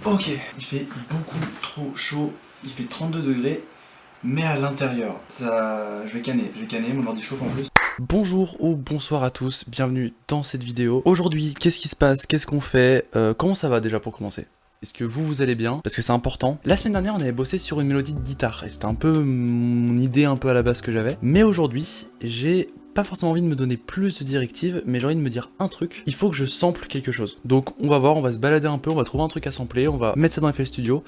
Ok, il fait beaucoup trop chaud, il fait 32 degrés, mais à l'intérieur, ça, je vais canner, mon ordi chauffe en plus. Bonjour ou bonsoir à tous, bienvenue dans cette vidéo. Aujourd'hui, qu'est-ce qui se passe, qu'est-ce qu'on fait, comment ça va déjà pour commencer? Est-ce que vous allez bien? Parce que c'est important. La semaine dernière, on avait bossé sur une mélodie de guitare, et c'était un peu mon idée un peu à la base que j'avais. Mais aujourd'hui, j'ai pas forcément envie de me donner plus de directives, mais j'ai envie de me dire un truc, il faut que je sample quelque chose. Donc on va voir, on va se balader un peu, on va trouver un truc à sampler, on va mettre ça dans FL Studio,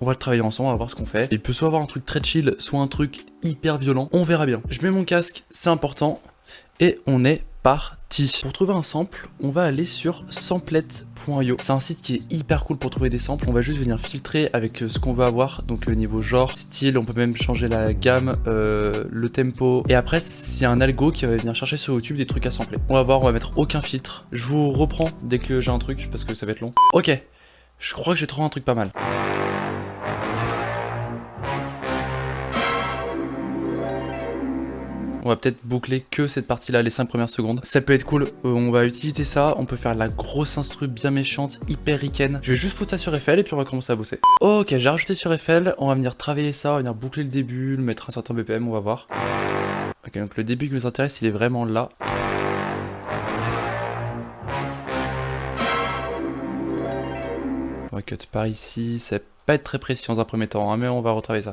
on va le travailler ensemble, on va voir ce qu'on fait. Il peut soit avoir un truc très chill, soit un truc hyper violent, on verra bien. Je mets mon casque, c'est important, et on est parti. Pour trouver un sample, on va aller sur samplet.io. C'est un site qui est hyper cool pour trouver des samples. On va juste venir filtrer avec ce qu'on veut avoir, donc niveau genre, style, on peut même changer la gamme, le tempo. Et après, c'est un algo qui va venir chercher sur YouTube des trucs à sampler. On va voir, on va mettre aucun filtre. Je vous reprends dès que j'ai un truc, parce que ça va être long. Ok, je crois que j'ai trouvé un truc pas mal. On va peut-être boucler que cette partie-là, les 5 premières secondes. Ça peut être cool, on va utiliser ça, on peut faire la grosse instru bien méchante, hyper ricaine. Je vais juste foutre ça sur FL et puis on va commencer à bosser. Ok, j'ai rajouté sur FL, on va venir travailler ça, on va venir boucler le début, le mettre un certain BPM, on va voir. Ok, donc le début qui nous intéresse, il est vraiment là. On va cut par ici, ça va pas être très précis dans un premier temps, hein, mais on va retravailler ça.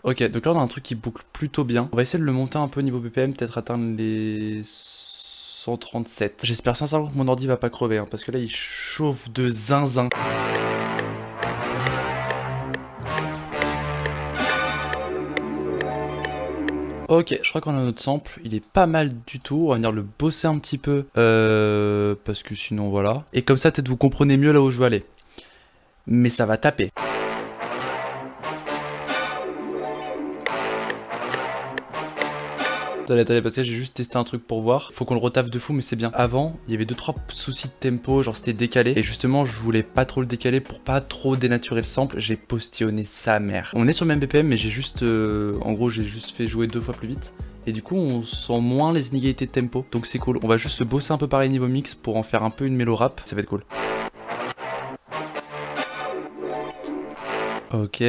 Ok, donc là on a un truc qui boucle plutôt bien. On va essayer de le monter un peu niveau BPM, peut-être atteindre les 137. J'espère sincèrement que mon ordi va pas crever, hein, parce que là il chauffe de zinzin. Ok, je crois qu'on a notre sample, il est pas mal du tout, on va venir le bosser un petit peu, parce que sinon voilà. Et comme ça peut-être vous comprenez mieux là où je veux aller. Mais ça va taper. Attendez, parce que j'ai juste testé un truc pour voir. Faut qu'on le retaffe de fou, mais c'est bien. Avant, il y avait 2-3 soucis de tempo, genre c'était décalé. Et justement, je voulais pas trop le décaler pour pas trop dénaturer le sample. J'ai postillonné sa mère. On est sur le même BPM, mais j'ai juste... en gros, j'ai juste fait jouer 2 fois plus vite. Et du coup, on sent moins les inégalités de tempo. Donc c'est cool. On va juste se bosser un peu pareil niveau mix pour en faire un peu une mélo rap. Ça va être cool. Ok.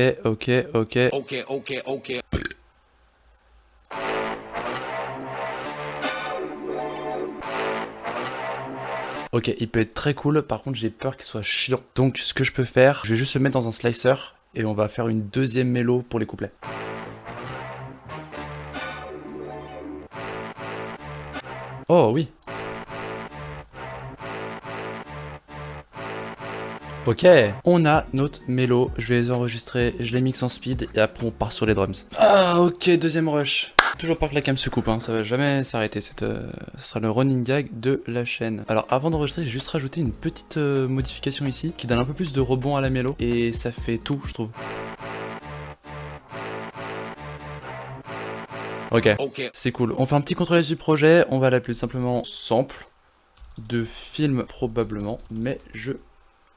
Ok, il peut être très cool, par contre j'ai peur qu'il soit chiant. Donc ce que je peux faire, je vais juste le mettre dans un slicer et on va faire une deuxième mélo pour les couplets. Oh oui. Ok, on a notre mélo, je vais les enregistrer, je les mixe en speed et après on part sur les drums. Ah ok, deuxième rush. Toujours pas que la cam se coupe, hein, ça va jamais s'arrêter, ce sera le running gag de la chaîne. Alors avant d'enregistrer, j'ai juste rajouté une petite modification ici qui donne un peu plus de rebond à la mélo et ça fait tout, je trouve. Ok, c'est cool. On fait un petit contrôle du projet, on va l'appeler simplement sample de film probablement, mais je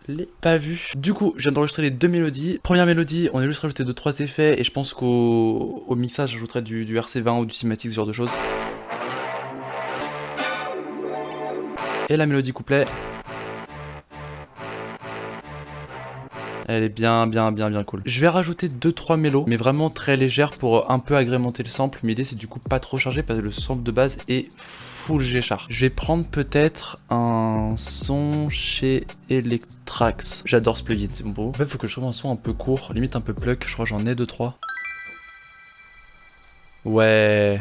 l'ai pas vu. Du coup, je viens d'enregistrer les 2 mélodies. Première mélodie, on a juste rajouté 2-3 effets et je pense qu'au mixage, j'ajouterai du RC20 ou du cinématique, ce genre de choses. Et la mélodie couplet. Elle est bien cool. Je vais rajouter 2-3 mélos, mais vraiment très légères pour un peu agrémenter le sample. Mais l'idée c'est du coup pas trop chargé parce que le sample de base est full G-Sharp. Je vais prendre peut-être un son chez Electrax. J'adore ce plugin, c'est bon beau. En fait, faut que je trouve un son un peu court, limite un peu pluck. Je crois que j'en ai 2-3. Ouais.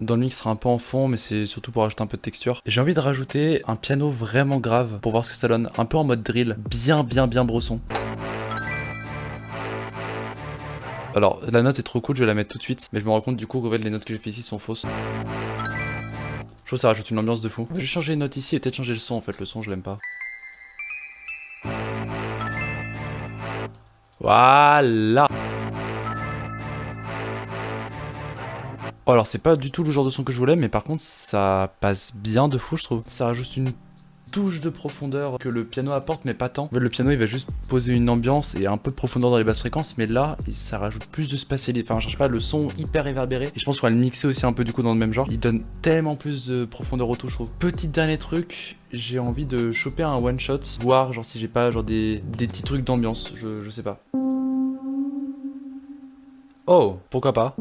Dans le mix sera un peu en fond, mais c'est surtout pour rajouter un peu de texture. J'ai envie de rajouter un piano vraiment grave pour voir ce que ça donne. Un peu en mode drill, bien bresson. Alors la note est trop cool, je vais la mettre tout de suite. Mais je me rends compte du coup qu'en fait les notes que j'ai fait ici sont fausses. Je trouve que ça rajoute une ambiance de fou. Je vais changer les notes ici et peut-être changer le son en fait. Le son je l'aime pas. Voilà. Alors c'est pas du tout le genre de son que je voulais, mais par contre ça passe bien de fou je trouve. Ça rajoute une touche de profondeur que le piano apporte, mais pas tant. En fait, le piano il va juste poser une ambiance et un peu de profondeur dans les basses fréquences, mais là ça rajoute plus de spatialité. Enfin, je cherche pas, le son hyper réverbéré. Et je pense qu'on va le mixer aussi un peu du coup dans le même genre. Il donne tellement plus de profondeur au tout, je trouve. Petit dernier truc, j'ai envie de choper un one shot, voir genre si j'ai pas genre des petits trucs d'ambiance, je sais pas. Oh, pourquoi pas.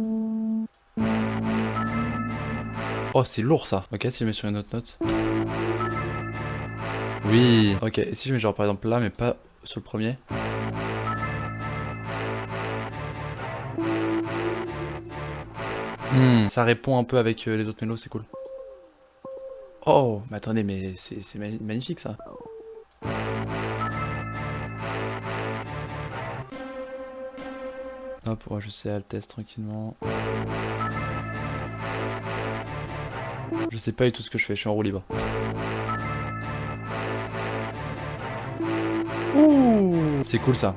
Oh, c'est lourd ça. Ok, si je mets sur une autre note. Oui. Ok, et si je mets genre par exemple là, mais pas sur le premier. Ça répond un peu avec les autres mélos, c'est cool. Oh, mais attendez, mais c'est magnifique ça. Hop, ouais, je sais, Altesse tranquillement. Je sais pas du tout ce que je fais, je suis en roue libre. Ouh, c'est cool ça.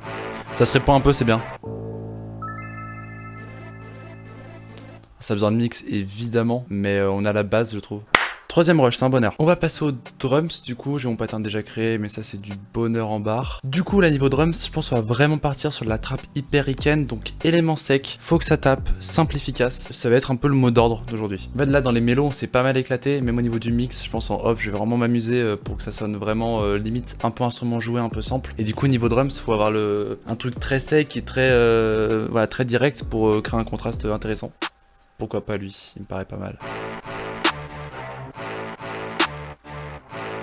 Ça se répand un peu, c'est bien. Ça a besoin de mix évidemment, mais on a la base je trouve. Troisième rush, c'est un bonheur. On va passer aux drums, du coup, j'ai mon pattern déjà créé, mais ça c'est du bonheur en barre. Du coup, là niveau drums, je pense qu'on va vraiment partir sur de la trappe hyper ricaine, donc élément sec, faut que ça tape, simple, efficace. Ça va être un peu le mot d'ordre d'aujourd'hui. En fait, là dans les mélos, on s'est pas mal éclaté, même au niveau du mix, je pense en off, je vais vraiment m'amuser pour que ça sonne vraiment limite un peu instrument joué, un peu sample. Et du coup, niveau drums, faut avoir un truc très sec et très, voilà, très direct pour créer un contraste intéressant. Pourquoi pas lui, il me paraît pas mal.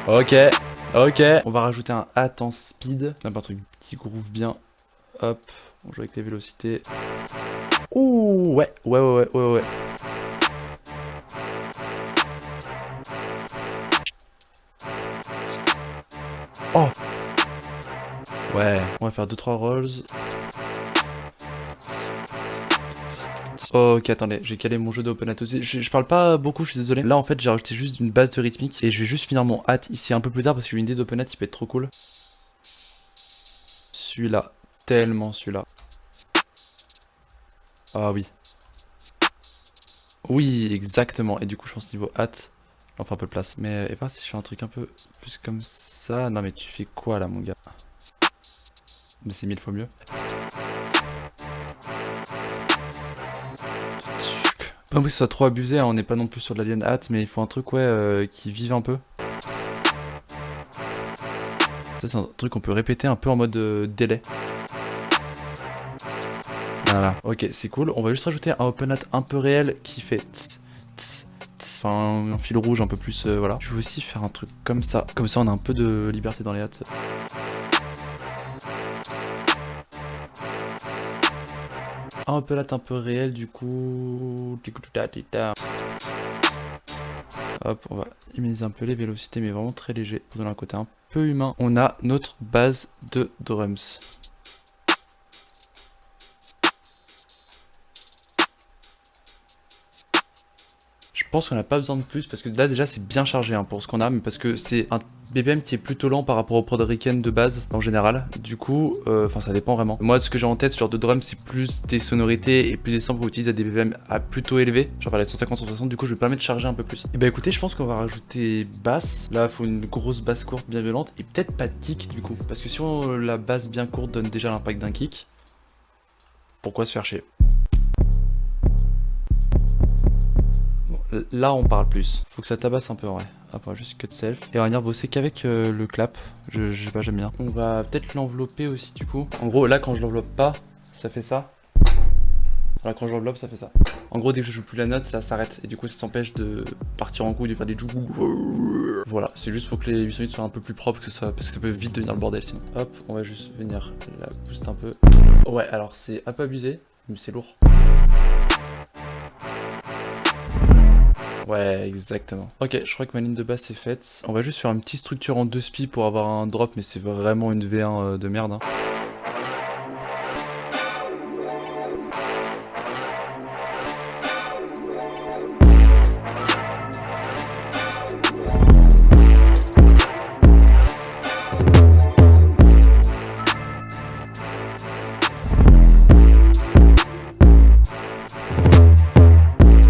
Ok, ok. On va rajouter un hat en speed. Un truc petit groove bien. Hop, on joue avec les vélocités. Ouh, ouais. Oh. Ouais, on va faire 2-3 rolls. Ok, attendez, j'ai calé mon jeu de open hat aussi. Je parle pas beaucoup, je suis désolé. Là, en fait, j'ai rajouté juste une base de rythmique et je vais juste finir mon hat ici un peu plus tard parce que j'ai une idée d'open hat, il peut être trop cool. Celui-là, tellement celui-là. Ah oui. Oui, exactement. Et du coup, je pense niveau hat, j'en fais un peu de place. Mais et voir si je fais un truc un peu plus comme ça. Non, mais tu fais quoi là, mon gars? Mais c'est 1000 fois mieux. Pas envie que ce soit trop abusé, hein, on n'est pas non plus sur de l'alien hat, mais il faut un truc ouais qui vive un peu. Ça c'est un truc qu'on peut répéter un peu en mode délai. Voilà, ok c'est cool. On va juste rajouter un open hat un peu réel qui fait tss, tss, tss. Enfin un fil rouge un peu plus, voilà. Je vais aussi faire un truc comme ça on a un peu de liberté dans les hats. Un open hat un peu réel du coup. Hop, on va immuniser un peu les vélocités, mais vraiment très léger pour donner un côté un peu humain. On a notre base de drums. Je pense qu'on n'a pas besoin de plus parce que là déjà c'est bien chargé hein, pour ce qu'on a, mais parce que c'est un BPM qui est plutôt lent par rapport au prod ricaine de base en général. Du coup, enfin ça dépend vraiment. Moi de ce que j'ai en tête, ce genre de drum c'est plus des sonorités et plus des samples qu'on utilise à des BPM à plutôt élevés, genre vers les 150-160, du coup je vais me permettre de charger un peu plus. Et bah écoutez, je pense qu'on va rajouter basse. Là il faut une grosse basse courte bien violente et peut-être pas de kick du coup. Parce que si la basse bien courte donne déjà l'impact d'un kick, pourquoi se faire chier? Là on parle plus, faut que ça tabasse un peu en vrai. Hop, on va juste cut self. Et on va venir bosser qu'avec le clap, je sais pas, j'aime bien. On va peut-être l'envelopper aussi du coup. En gros là quand je l'enveloppe pas, ça fait ça. Voilà, quand je l'enveloppe ça fait ça. En gros dès que je joue plus la note ça s'arrête. Et du coup ça s'empêche de partir en couille, de faire des jougs. Voilà, c'est juste pour que les 808 soient un peu plus propres, parce que ça peut vite devenir le bordel sinon. Hop, on va juste venir la booster un peu. Ouais alors c'est un peu abusé, mais c'est lourd. Ouais, exactement. Ok, je crois que ma ligne de basse est faite. On va juste faire une petite structure en 2 spi pour avoir un drop, mais c'est vraiment une V1 de merde. Hein.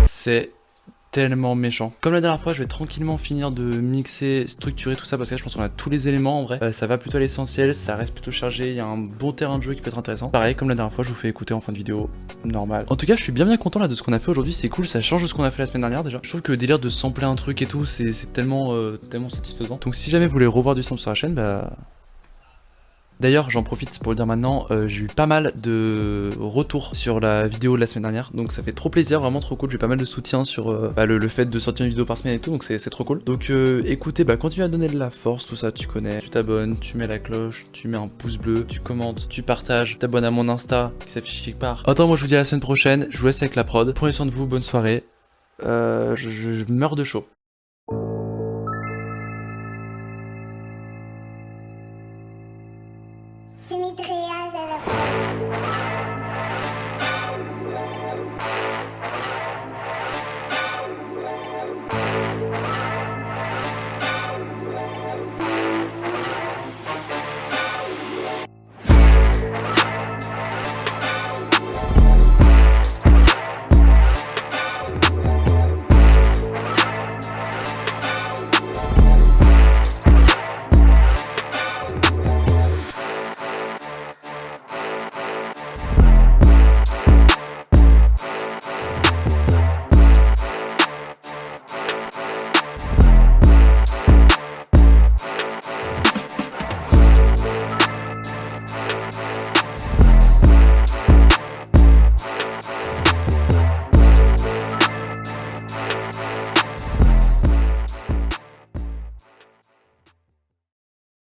C'est tellement méchant. Comme la dernière fois, je vais tranquillement finir de mixer, structurer tout ça parce que là, je pense qu'on a tous les éléments en vrai. Ça va plutôt à l'essentiel, ça reste plutôt chargé, il y a un bon terrain de jeu qui peut être intéressant. Pareil, comme la dernière fois, je vous fais écouter en fin de vidéo, normal. En tout cas, je suis bien content là de ce qu'on a fait aujourd'hui, c'est cool, ça change de ce qu'on a fait la semaine dernière déjà. Je trouve que le délire de sampler un truc et tout, c'est tellement, tellement satisfaisant. Donc si jamais vous voulez revoir du sample sur la chaîne, bah... D'ailleurs, j'en profite pour le dire maintenant, j'ai eu pas mal de retours sur la vidéo de la semaine dernière, donc ça fait trop plaisir, vraiment trop cool, j'ai eu pas mal de soutien sur le fait de sortir une vidéo par semaine et tout, donc c'est trop cool. Donc écoutez, continue à donner de la force, tout ça tu connais, tu t'abonnes, tu mets la cloche, tu mets un pouce bleu, tu commentes, tu partages, t'abonnes à mon Insta qui s'affiche quelque part. Attends, moi je vous dis à la semaine prochaine, je vous laisse avec la prod, prenez soin de vous, bonne soirée, je meurs de chaud.